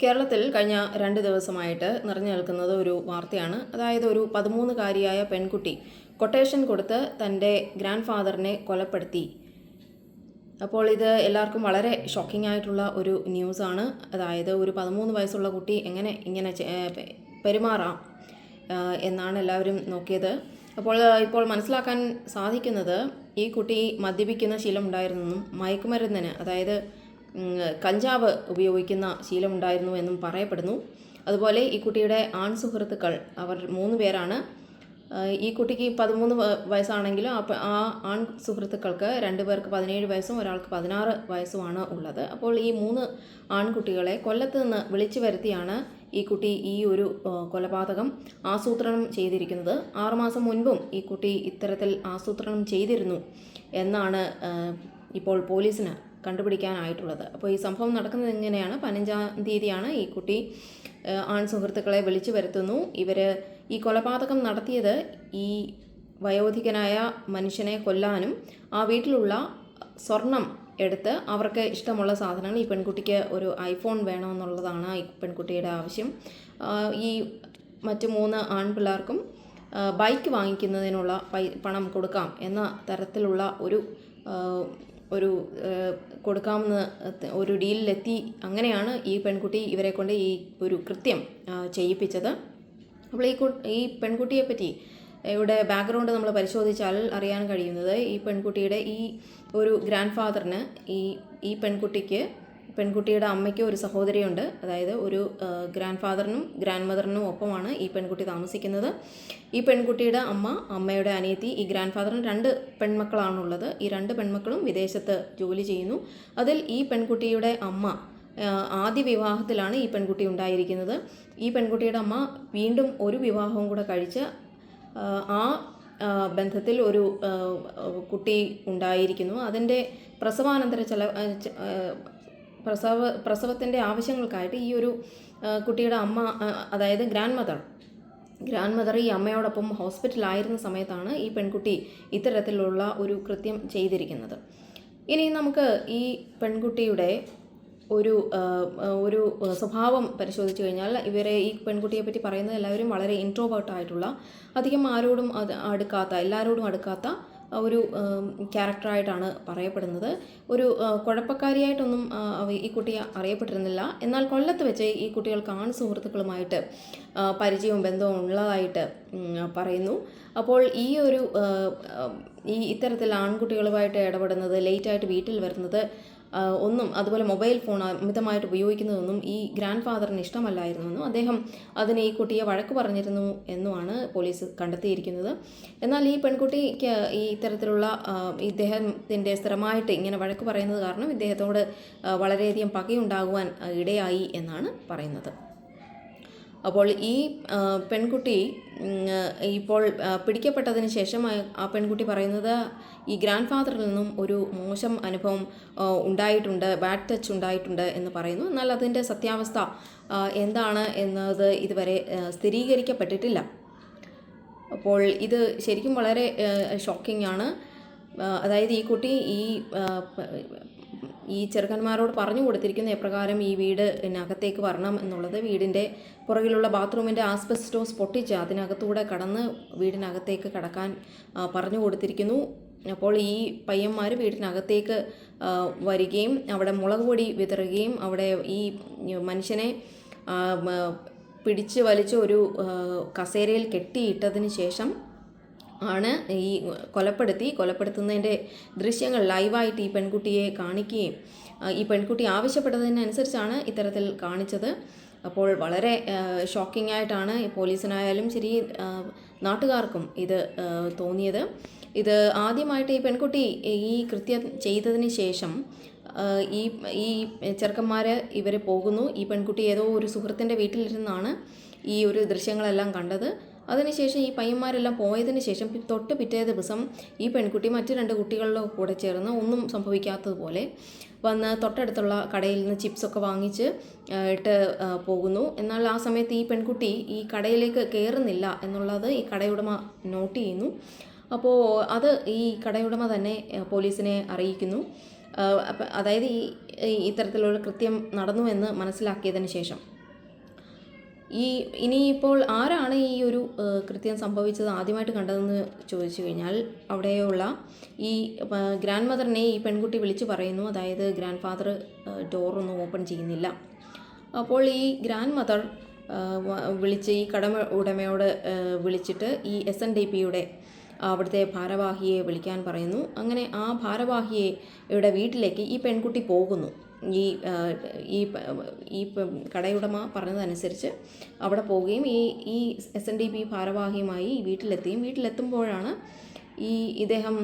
കേരളത്തിൽ കഴിഞ്ഞ 2 ദിവസമായിട്ട് നിറഞ്ഞു നിൽക്കുന്നത് ഒരു വാർത്തയാണ്. അതായത് ഒരു 13-കാരിയായ പെൺകുട്ടി കൊട്ടേഷൻ കൊടുത്ത് തൻ്റെ ഗ്രാൻഡ് ഫാദറിനെ കൊലപ്പെടുത്തി. അപ്പോൾ ഇത് എല്ലാവർക്കും വളരെ ഷോക്കിംഗ് ആയിട്ടുള്ള ഒരു ന്യൂസാണ്. അതായത് ഒരു 13 വയസ്സുള്ള കുട്ടി എങ്ങനെ ഇങ്ങനെ പെരുമാറാം എന്നാണ് എല്ലാവരും നോക്കിയത്. ഇപ്പോൾ മനസ്സിലാക്കാൻ സാധിക്കുന്നത് ഈ കുട്ടി മദ്യപിക്കുന്ന ശീലം ഉണ്ടായിരുന്നെന്നും മയക്കുമരുന്നിന് അതായത് കഞ്ചാവ് ഉപയോഗിക്കുന്ന ശീലമുണ്ടായിരുന്നു എന്നും പറയപ്പെടുന്നു. അതുപോലെ ഈ കുട്ടിയുടെ ആൺ സുഹൃത്തുക്കൾ അവർ 3 പേരാണ്. ഈ കുട്ടിക്ക് 13 വയസ്സാണെങ്കിലും ആ ആൺ സുഹൃത്തുക്കൾക്ക് 2 പേർക്ക് 17 വയസ്സും ഒരാൾക്ക് 16 വയസ്സുമാണ് ഉള്ളത്. അപ്പോൾ ഈ 3 ആൺകുട്ടികളെ കൊല്ലത്ത് നിന്ന് വിളിച്ചു വരുത്തിയാണ് ഈ കുട്ടി ഈ ഒരു കൊലപാതകം ആസൂത്രണം ചെയ്തിരിക്കുന്നത്. 6 മാസം മുൻപും ഈ കുട്ടി ഇത്തരത്തിൽ ആസൂത്രണം ചെയ്തിരുന്നു എന്നാണ് ഇപ്പോൾ പോലീസിന് കണ്ടുപിടിക്കാനായിട്ടുള്ളത്. അപ്പോൾ ഈ സംഭവം നടക്കുന്നത് എങ്ങനെയാണ്? 15-ാം തീയതിയാണ് ഈ കുട്ടി ആൺ സുഹൃത്തുക്കളെ വിളിച്ചു വരുത്തുന്നു. ഇവർ ഈ കൊലപാതകം നടത്തിയത് ഈ വയോധികനായ മനുഷ്യനെ കൊല്ലാനും ആ വീട്ടിലുള്ള സ്വർണം എടുത്ത് അവർക്ക് ഇഷ്ടമുള്ള സാധനങ്ങൾ, ഈ പെൺകുട്ടിക്ക് ഒരു ഐഫോൺ വേണമെന്നുള്ളതാണ് ഈ പെൺകുട്ടിയുടെ ആവശ്യം. ഈ മറ്റ് 3 ആൺപിള്ളേർക്കും ബൈക്ക് വാങ്ങിക്കുന്നതിനുള്ള പണം കൊടുക്കാം എന്ന തരത്തിലുള്ള ഒരു കൊടുക്കാമെന്ന് ഒരു ഡീലിലെത്തി. അങ്ങനെയാണ് ഈ പെൺകുട്ടി ഇവരെ കൊണ്ട് ഈ ഒരു കൃത്യം ചെയ്യിപ്പിച്ചത്. അപ്പോൾ ഈ പെൺകുട്ടിയെ പറ്റി ഇവിടെ ബാക്ക്ഗ്രൗണ്ട് നമ്മൾ പരിശോധിച്ചാൽ അറിയാൻ കഴിയുന്നത്, ഈ പെൺകുട്ടിയുടെ ഈ ഒരു ഗ്രാൻഡ് ഫാദറിന് ഈ പെൺകുട്ടിയുടെ അമ്മയ്ക്ക് ഒരു സഹോദരിയുണ്ട്. അതായത് ഒരു ഗ്രാൻഡ് ഫാദറിനും ഗ്രാൻഡ് മദറിനും ഒപ്പമാണ് ഈ പെൺകുട്ടി താമസിക്കുന്നത്. ഈ പെൺകുട്ടിയുടെ അമ്മയുടെ അനിയത്തി, ഈ ഗ്രാൻഡ് ഫാദറിന് 2 പെൺമക്കളാണുള്ളത്. ഈ 2 പെൺമക്കളും വിദേശത്ത് ജോലി ചെയ്യുന്നു. അതിൽ ഈ പെൺകുട്ടിയുടെ അമ്മ ആദ്യ വിവാഹത്തിലാണ് ഈ പെൺകുട്ടി ഉണ്ടായിരിക്കുന്നത്. ഈ പെൺകുട്ടിയുടെ അമ്മ വീണ്ടും ഒരു വിവാഹവും കൂടെ കഴിച്ച് ആ ബന്ധത്തിൽ ഒരു കുട്ടി ഉണ്ടായിരിക്കുന്നു. അതിൻ്റെ പ്രസവാനന്തര പ്രസവത്തിൻ്റെ ആവശ്യങ്ങൾക്കായിട്ട് ഈ ഒരു കുട്ടിയുടെ അമ്മ, അതായത് ഗ്രാൻഡ് മദർ ഈ അമ്മയോടൊപ്പം ഹോസ്പിറ്റലായിരുന്ന സമയത്താണ് ഈ പെൺകുട്ടി ഇത്തരത്തിലുള്ള ഒരു കൃത്യം ചെയ്തിരിക്കുന്നത്. ഇനി നമുക്ക് ഈ പെൺകുട്ടിയുടെ ഒരു സ്വഭാവം പരിശോധിച്ച് കഴിഞ്ഞാൽ, ഈ പെൺകുട്ടിയെ പറ്റി പറയുന്നത് എല്ലാവരും വളരെ ഇൻട്രോവേർട്ടായിട്ടുള്ള, അധികം ആരോടും എല്ലാവരോടും അടുക്കാത്ത ഒരു ക്യാരക്ടറായിട്ടാണ് പറയപ്പെടുന്നത്. ഒരു കുഴപ്പക്കാരിയായിട്ടൊന്നും ഈ കുട്ടിയെ അറിയപ്പെട്ടിരുന്നില്ല. എന്നാൽ കൊല്ലത്ത് വെച്ച് ഈ കുട്ടികൾക്ക് ആൺ സുഹൃത്തുക്കളുമായിട്ട് പരിചയവും ബന്ധവും ഉള്ളതായിട്ട് പറയുന്നു. അപ്പോൾ ഈ ഇത്തരത്തിൽ ആൺകുട്ടികളുമായിട്ട് ഇടപെടുന്നത്, ലേറ്റായിട്ട് വീട്ടിൽ വരുന്നത് അതുപോലെ മൊബൈൽ ഫോൺ അമിതമായിട്ട് ഉപയോഗിക്കുന്നതൊന്നും ഈ ഗ്രാൻഡ് ഫാദറിന് ഇഷ്ടമല്ലായിരുന്നുവെന്നും അദ്ദേഹം അതിന് ഈ കുട്ടിയെ വഴക്ക് പറഞ്ഞിരുന്നു എന്നുമാണ് പോലീസ് കണ്ടെത്തിയിരിക്കുന്നത്. എന്നാൽ ഈ പെൺകുട്ടിക്ക് ഈ ഇത്തരത്തിലുള്ള ഇദ്ദേഹത്തിൻ്റെ സ്ഥിരമായിട്ട് ഇങ്ങനെ വഴക്ക് പറയുന്നത് കാരണം ഇദ്ദേഹത്തോട് വളരെയധികം പകയുണ്ടാകുവാൻ ഇടയായി എന്നാണ് പറയുന്നത്. അപ്പോൾ ഈ പെൺകുട്ടി ഇപ്പോൾ പിടിക്കപ്പെട്ടതിന് ശേഷം ആ പെൺകുട്ടി പറയുന്നത് ഈ ഗ്രാൻഡ് ഫാദറിൽ നിന്നും ഒരു മോശം അനുഭവം ഉണ്ടായിട്ടുണ്ട്, ബാഡ് ടച്ച് ഉണ്ടായിട്ടുണ്ട് എന്ന് പറയുന്നു. എന്നാൽ അതിൻ്റെ സത്യാവസ്ഥ എന്താണ് എന്നത് ഇതുവരെ സ്ഥിരീകരിക്കപ്പെട്ടിട്ടില്ല. അപ്പോൾ ഇത് ശരിക്കും വളരെ ഷോക്കിംഗ് ആണ്. അതായത് ഈ കുട്ടി ഈ ചെറുക്കന്മാരോട് പറഞ്ഞു കൊടുത്തിരിക്കുന്ന എപ്രകാരം ഈ വീടിനകത്തേക്ക് വരണം എന്നുള്ളത്. വീടിൻ്റെ പുറകിലുള്ള ബാത്റൂമിൻ്റെ ആസ്ബസ്റ്റോസ് പൊട്ടിച്ച് അതിനകത്തൂടെ കടന്ന് വീടിനകത്തേക്ക് കടക്കാൻ പറഞ്ഞു കൊടുത്തിരിക്കുന്നു. അപ്പോൾ ഈ പയ്യന്മാർ വീടിനകത്തേക്ക് വരികയും അവിടെ മുളക് പൊടി വിതറുകയും അവിടെ ഈ മനുഷ്യനെ പിടിച്ച് വലിച്ച് ഒരു കസേരയിൽ കെട്ടിയിട്ടതിന് ശേഷം ആണ് ഈ കൊലപ്പെടുത്തുന്നതിൻ്റെ ദൃശ്യങ്ങൾ ലൈവായിട്ട് ഈ പെൺകുട്ടിയെ കാണിക്കുകയും ഈ പെൺകുട്ടി ആവശ്യപ്പെട്ടതിനനുസരിച്ചാണ് ഇത്തരത്തിൽ കാണിച്ചത്. അപ്പോൾ വളരെ ഷോക്കിംഗ് ആയിട്ടാണ് പോലീസിനായാലും ശരി നാട്ടുകാർക്കും ഇത് തോന്നിയത്. ഇത് ആദ്യമായിട്ട് ഈ പെൺകുട്ടി ഈ കൃത്യം ചെയ്തതിന് ശേഷം ഈ ചെറുക്കന്മാർ ഇവർ പോകുന്നു. ഈ പെൺകുട്ടി ഏതോ ഒരു സുഹൃത്തിൻ്റെ വീട്ടിലിരുന്നാണ് ഈ ഒരു ദൃശ്യങ്ങളെല്ലാം കണ്ടത്. അതിനുശേഷം ഈ പയ്യന്മാരെല്ലാം പോയതിന് ശേഷം പിറ്റേ ദിവസം ഈ പെൺകുട്ടി മറ്റ് 2 കുട്ടികളുടെ കൂടെ ചേർന്ന് ഒന്നും സംഭവിക്കാത്തതുപോലെ വന്ന് തൊട്ടടുത്തുള്ള കടയിൽ നിന്ന് ചിപ്സൊക്കെ വാങ്ങിച്ച് ഇട്ട് പോകുന്നു. എന്നാൽ ആ സമയത്ത് ഈ പെൺകുട്ടി ഈ കടയിലേക്ക് കയറുന്നില്ല എന്നുള്ളത് ഈ കടയുടമ നോട്ട് ചെയ്യുന്നു. അപ്പോൾ അത് ഈ കടയുടമ തന്നെ പോലീസിനെ അറിയിക്കുന്നു. അതായത് ഇത്തരത്തിലുള്ള കൃത്യം നടന്നു എന്ന് മനസ്സിലാക്കിയതിന് ശേഷം ഇനിയിപ്പോൾ ആരാണ് ഈ ഒരു കൃത്യം സംഭവിച്ചത് ആദ്യമായിട്ട് കണ്ടതെന്ന് ചോദിച്ചു കഴിഞ്ഞാൽ അവിടെയുള്ള ഈ ഗ്രാൻഡ് മദറിനെ ഈ പെൺകുട്ടി വിളിച്ചു പറയുന്നു. അതായത് ഗ്രാൻഡ് ഫാദർ ഡോറൊന്നും ഓപ്പൺ ചെയ്യുന്നില്ല. അപ്പോൾ ഈ ഗ്രാൻഡ് മദർ വിളിച്ച് ഈ ഉടമയോട് വിളിച്ചിട്ട് ഈ SNDPയുടെ അവിടുത്തെ ഭാരവാഹിയെ വിളിക്കാൻ പറയുന്നു. അങ്ങനെ ആ ഭാരവാഹിയുടെ വീട്ടിലേക്ക് ഈ പെൺകുട്ടി പോകുന്നു. ഈ കടയുടമ പറഞ്ഞതനുസരിച്ച് അവിടെ പോവുകയും ഈ SNDP ഭാരവാഹിയുമായി വീട്ടിലെത്തുമ്പോഴാണ് ഇദ്ദേഹം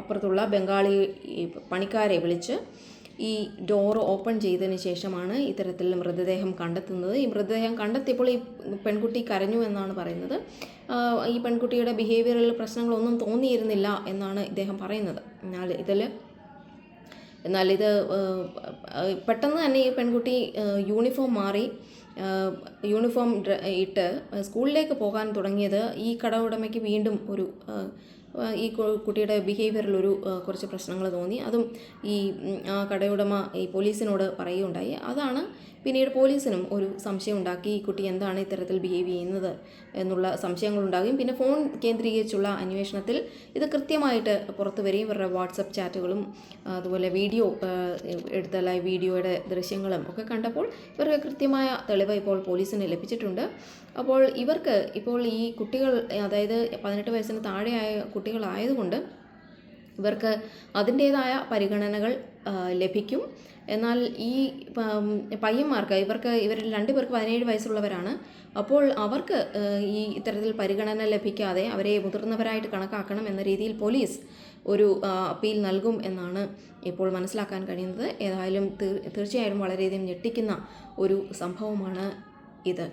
അപ്പുറത്തുള്ള ബംഗാളി പണിക്കാരെ വിളിച്ച് ഈ ഡോർ ഓപ്പൺ ചെയ്തതിന് ശേഷമാണ് ഇത്തരത്തിൽ മൃതദേഹം കണ്ടെത്തുന്നത്. ഈ മൃതദേഹം കണ്ടെത്തിയപ്പോൾ ഈ പെൺകുട്ടി കരഞ്ഞു എന്നാണ് പറയുന്നത്. ഈ പെൺകുട്ടിയുടെ ബിഹേവിയറിൽ പ്രശ്നങ്ങളൊന്നും തോന്നിയിരുന്നില്ല എന്നാണ് ഇദ്ദേഹം പറയുന്നത്. എന്നാൽ ഇത് പെട്ടെന്ന് തന്നെ ഈ പെൺകുട്ടി യൂണിഫോം ഇട്ട് സ്കൂളിലേക്ക് പോകാൻ തുടങ്ങിയത് ഈ കട ഉടമയ്ക്ക് വീണ്ടും ഈ കുട്ടിയുടെ ബിഹേവിയറിൽ കുറച്ച് പ്രശ്നങ്ങൾ തോന്നി. അതും ആ കടയുടമ ഈ പോലീസിനോട് പറയുകയുണ്ടായി. അതാണ് പിന്നീട് പോലീസിനും ഒരു സംശയം ഉണ്ടാക്കി, ഈ കുട്ടി എന്താണ് ഇത്തരത്തിൽ ബിഹേവ് ചെയ്യുന്നത് എന്നുള്ള സംശയങ്ങളുണ്ടാകുകയും പിന്നെ ഫോൺ കേന്ദ്രീകരിച്ചുള്ള അന്വേഷണത്തിൽ ഇത് കൃത്യമായിട്ട് പുറത്തു വരികയും ഇവരുടെ വാട്സപ്പ് ചാറ്റുകളും അതുപോലെ എടുത്ത ലൈവ് വീഡിയോയുടെ ദൃശ്യങ്ങളും ഒക്കെ കണ്ടപ്പോൾ ഇവർക്ക് കൃത്യമായ തെളിവ് ഇപ്പോൾ പോലീസിന് ലഭിച്ചിട്ടുണ്ട്. അപ്പോൾ ഇവർക്ക് ഇപ്പോൾ ഈ കുട്ടികൾ, അതായത് 18 വയസ്സിന് താഴെയായ കുട്ടികളായതുകൊണ്ട് ഇവർക്ക് അതിൻ്റേതായ പരിഗണനകൾ ലഭിക്കും. എന്നാൽ ഈ പയ്യന്മാർക്ക് ഇവരിൽ 2 പേർക്ക് 17 വയസ്സുള്ളവരാണ്. അപ്പോൾ അവർക്ക് ഇത്തരത്തിൽ പരിഗണന ലഭിക്കാതെ അവരെ മുതിർന്നവരായിട്ട് കണക്കാക്കണം എന്ന രീതിയിൽ പോലീസ് ഒരു അപ്പീൽ നൽകും എന്നാണ് ഇപ്പോൾ മനസ്സിലാക്കാൻ കഴിയുന്നത്. ഏതായാലും തീർച്ചയായും വളരെയധികം ഞെട്ടിക്കുന്ന ഒരു സംഭവമാണ് ഇത്.